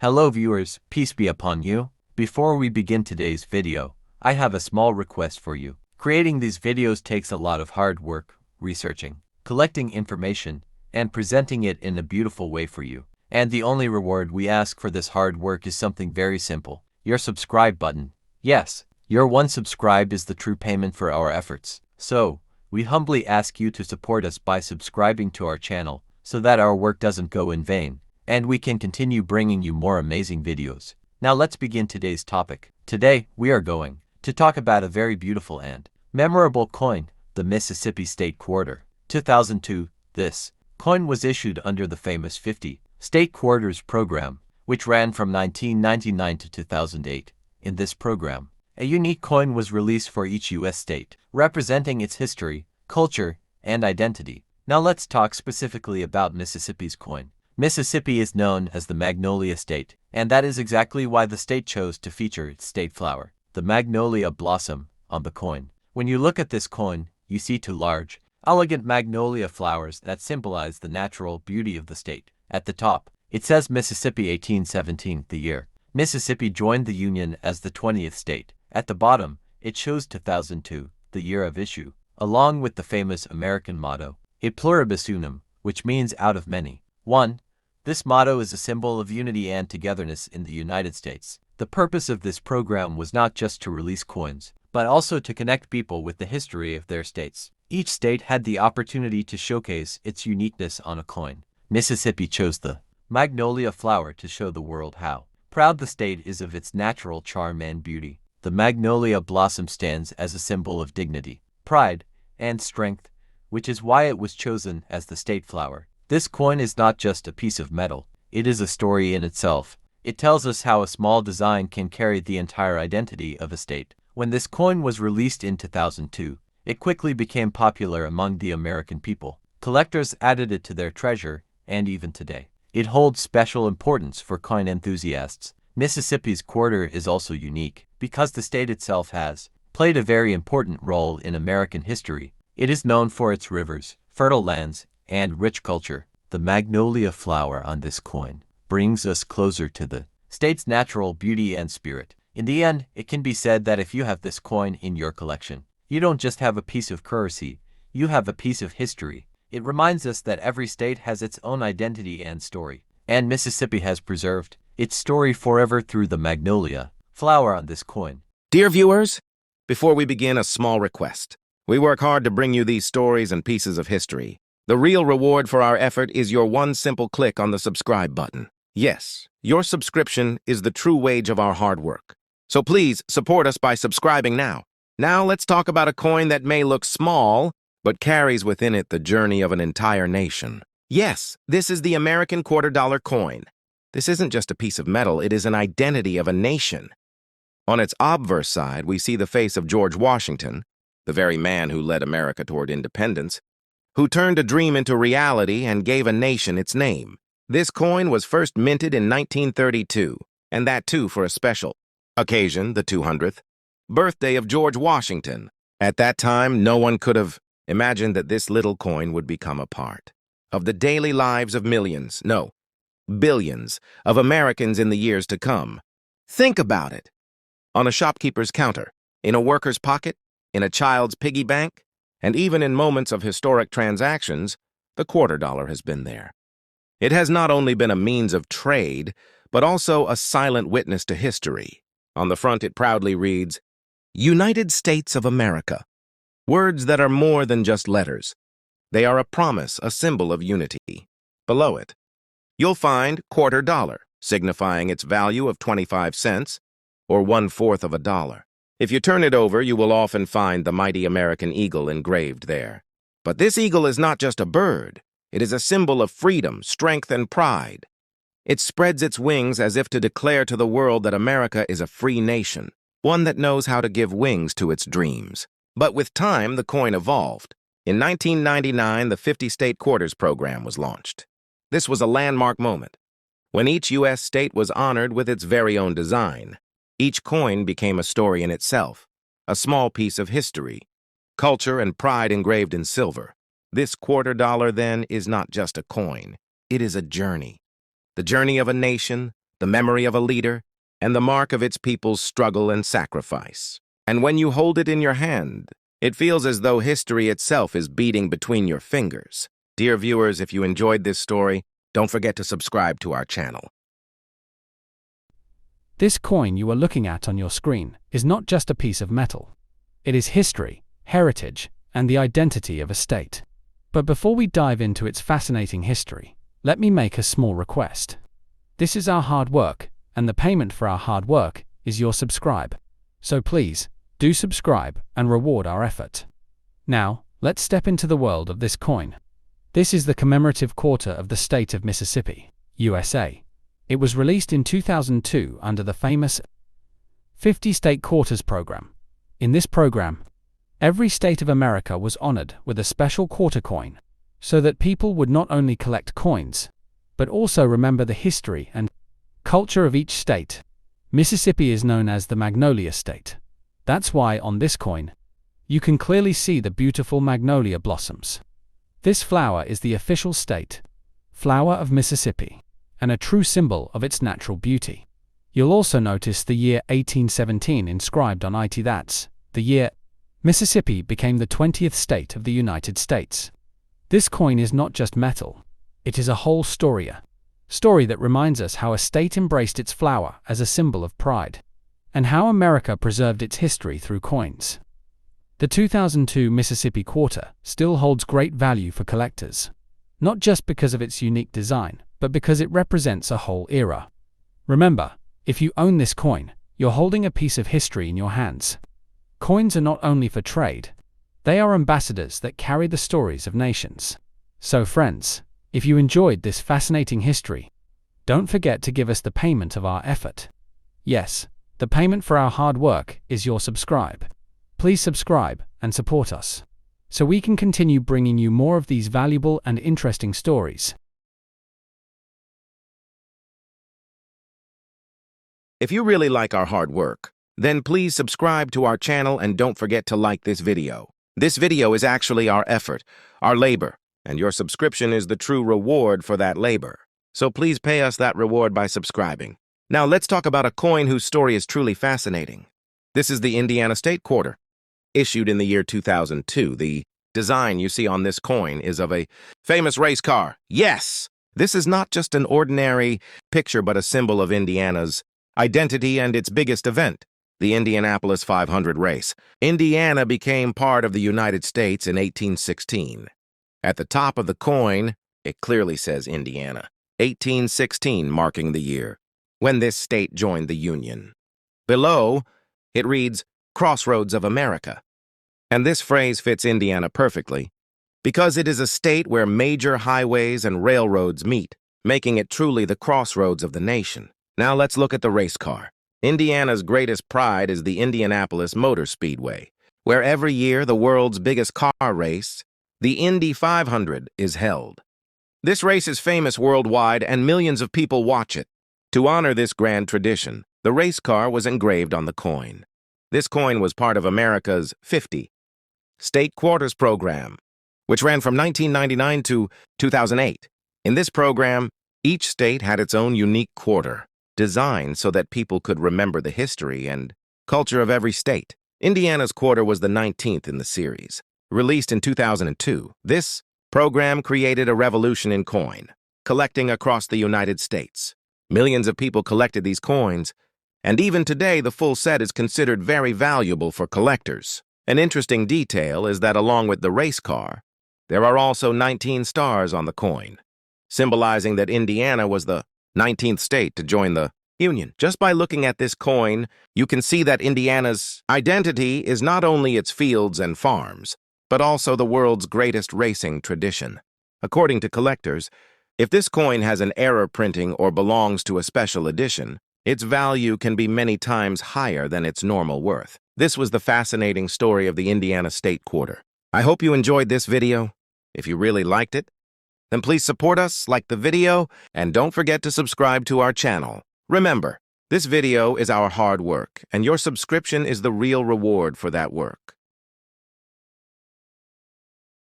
Hello viewers, peace be upon you. Before we begin today's video, I have a small request for you. Creating these videos takes a lot of hard work, researching, collecting information, and presenting it in a beautiful way for you. And the only reward we ask for this hard work is something very simple: your subscribe button. Yes, your one subscribe is the true payment for our efforts. So, we humbly ask you to support us by subscribing to our channel so that our work doesn't go in vain, and we can continue bringing you more amazing videos. Now let's begin today's topic. Today, we are going to talk about a very beautiful and memorable coin, the Mississippi State Quarter. 2002, this coin was issued under the famous 50 State Quarters program, which ran from 1999 to 2008. In this program, a unique coin was released for each U.S. state, representing its history, culture, and identity. Now let's talk specifically about Mississippi's coin. Mississippi is known as the Magnolia State, and that is exactly why the state chose to feature its state flower, the magnolia blossom, on the coin. When you look at this coin, you see two large, elegant magnolia flowers that symbolize the natural beauty of the state. At the top, it says Mississippi 1817, the year Mississippi joined the Union as the 20th state. At the bottom, it shows 2002, the year of issue, along with the famous American motto, E pluribus unum, which means out of many, one. This motto is a symbol of unity and togetherness in the United States. The purpose of this program was not just to release coins, but also to connect people with the history of their states. Each state had the opportunity to showcase its uniqueness on a coin. Mississippi chose the magnolia flower to show the world how proud the state is of its natural charm and beauty. The magnolia blossom stands as a symbol of dignity, pride, and strength, which is why it was chosen as the state flower. This coin is not just a piece of metal, it is a story in itself. It tells us how a small design can carry the entire identity of a state. When this coin was released in 2002, it quickly became popular among the American people. Collectors added it to their treasure, and even today, it holds special importance for coin enthusiasts. Mississippi's quarter is also unique because the state itself has played a very important role in American history. It is known for its rivers, fertile lands, and rich culture. The magnolia flower on this coin brings us closer to the state's natural beauty and spirit. In the end, it can be said that if you have this coin in your collection, you don't just have a piece of currency, you have a piece of history. It reminds us that every state has its own identity and story, and Mississippi has preserved its story forever through the magnolia flower on this coin. Dear viewers, before we begin, a small request. We work hard to bring you these stories and pieces of history. The real reward for our effort is your one simple click on the subscribe button. Yes, your subscription is the true wage of our hard work. So please support us by subscribing now. Now let's talk about a coin that may look small, but carries within it the journey of an entire nation. Yes, this is the American $quarter coin. This isn't just a piece of metal, it is an identity of a nation. On its obverse side, we see the face of George Washington, the very man who led America toward independence, who turned a dream into reality and gave a nation its name. This coin was first minted in 1932, and that too for a special occasion, the 200th birthday of George Washington. At that time, no one could have imagined that this little coin would become a part of the daily lives of millions, no, billions of Americans in the years to come. Think about it. On a shopkeeper's counter, in a worker's pocket, in a child's piggy bank, and even in moments of historic transactions, the $quarter has been there. It has not only been a means of trade, but also a silent witness to history. On the front, it proudly reads, United States of America. Words that are more than just letters. They are a promise, a symbol of unity. Below it, you'll find $quarter, signifying its value of 25 cents, or 1/4 of a dollar. If you turn it over, you will often find the mighty American eagle engraved there. But this eagle is not just a bird. It is a symbol of freedom, strength, and pride. It spreads its wings as if to declare to the world that America is a free nation, one that knows how to give wings to its dreams. But with time, the coin evolved. In 1999, the 50 State Quarters program was launched. This was a landmark moment, when each U.S. state was honored with its very own design. Each coin became a story in itself, a small piece of history, culture, and pride engraved in silver. This $quarter then is not just a coin. It is a journey. The journey of a nation, the memory of a leader, and the mark of its people's struggle and sacrifice. And when you hold it in your hand, it feels as though history itself is beating between your fingers. Dear viewers, if you enjoyed this story, don't forget to subscribe to our channel. This coin you are looking at on your screen is not just a piece of metal. It is history, heritage, and the identity of a state. But before we dive into its fascinating history, let me make a small request. This is our hard work, and the payment for our hard work is your subscribe. So please, do subscribe and reward our effort. Now, let's step into the world of this coin. This is the commemorative quarter of the state of Mississippi, USA. It was released in 2002 under the famous 50 State Quarters program. In this program, every state of America was honored with a special quarter coin, so that people would not only collect coins, but also remember the history and culture of each state. Mississippi is known as the Magnolia State. That's why on this coin, you can clearly see the beautiful magnolia blossoms. This flower is the official state flower of Mississippi, and a true symbol of its natural beauty. You'll also notice the year 1817 inscribed on it. That's the year Mississippi became the 20th state of the United States. This coin is not just metal, it is a whole story that reminds us how a state embraced its flower as a symbol of pride, and how America preserved its history through coins. The 2002 Mississippi Quarter still holds great value for collectors, not just because of its unique design, but because it represents a whole era. Remember, if you own this coin, you're holding a piece of history in your hands. Coins are not only for trade, they are ambassadors that carry the stories of nations. So friends, if you enjoyed this fascinating history, don't forget to give us the payment of our effort. Yes, the payment for our hard work is your subscribe. Please subscribe and support us, so we can continue bringing you more of these valuable and interesting stories. If you really like our hard work, then please subscribe to our channel and don't forget to like this video. This video is actually our effort, our labor, and your subscription is the true reward for that labor. So please pay us that reward by subscribing. Now let's talk about a coin whose story is truly fascinating. This is the Indiana State Quarter, issued in the year 2002. The design you see on this coin is of a famous race car. Yes! This is not just an ordinary picture but a symbol of Indiana's identity and its biggest event, the Indianapolis 500 race. Indiana became part of the United States in 1816. At the top of the coin, it clearly says Indiana, 1816 marking the year when this state joined the Union. Below, it reads, Crossroads of America. And this phrase fits Indiana perfectly, because it is a state where major highways and railroads meet, making it truly the crossroads of the nation. Now let's look at the race car. Indiana's greatest pride is the Indianapolis Motor Speedway, where every year the world's biggest car race, the Indy 500, is held. This race is famous worldwide and millions of people watch it. To honor this grand tradition, the race car was engraved on the coin. This coin was part of America's 50 State Quarters program, which ran from 1999 to 2008. In this program, each state had its own unique quarter, designed so that people could remember the history and culture of every state. Indiana's quarter was the 19th in the series. Released in 2002, this program created a revolution in coin collecting across the United States. Millions of people collected these coins, and even today the full set is considered very valuable for collectors. An interesting detail is that along with the race car, there are also 19 stars on the coin, symbolizing that Indiana was the 19th state to join the Union. Just by looking at this coin, you can see that Indiana's identity is not only its fields and farms, but also the world's greatest racing tradition. According to collectors, if this coin has an error printing or belongs to a special edition, its value can be many times higher than its normal worth. This was the fascinating story of the Indiana State Quarter. I hope you enjoyed this video. If you really liked it, then please support us, like the video, and don't forget to subscribe to our channel. Remember, this video is our hard work, and your subscription is the real reward for that work.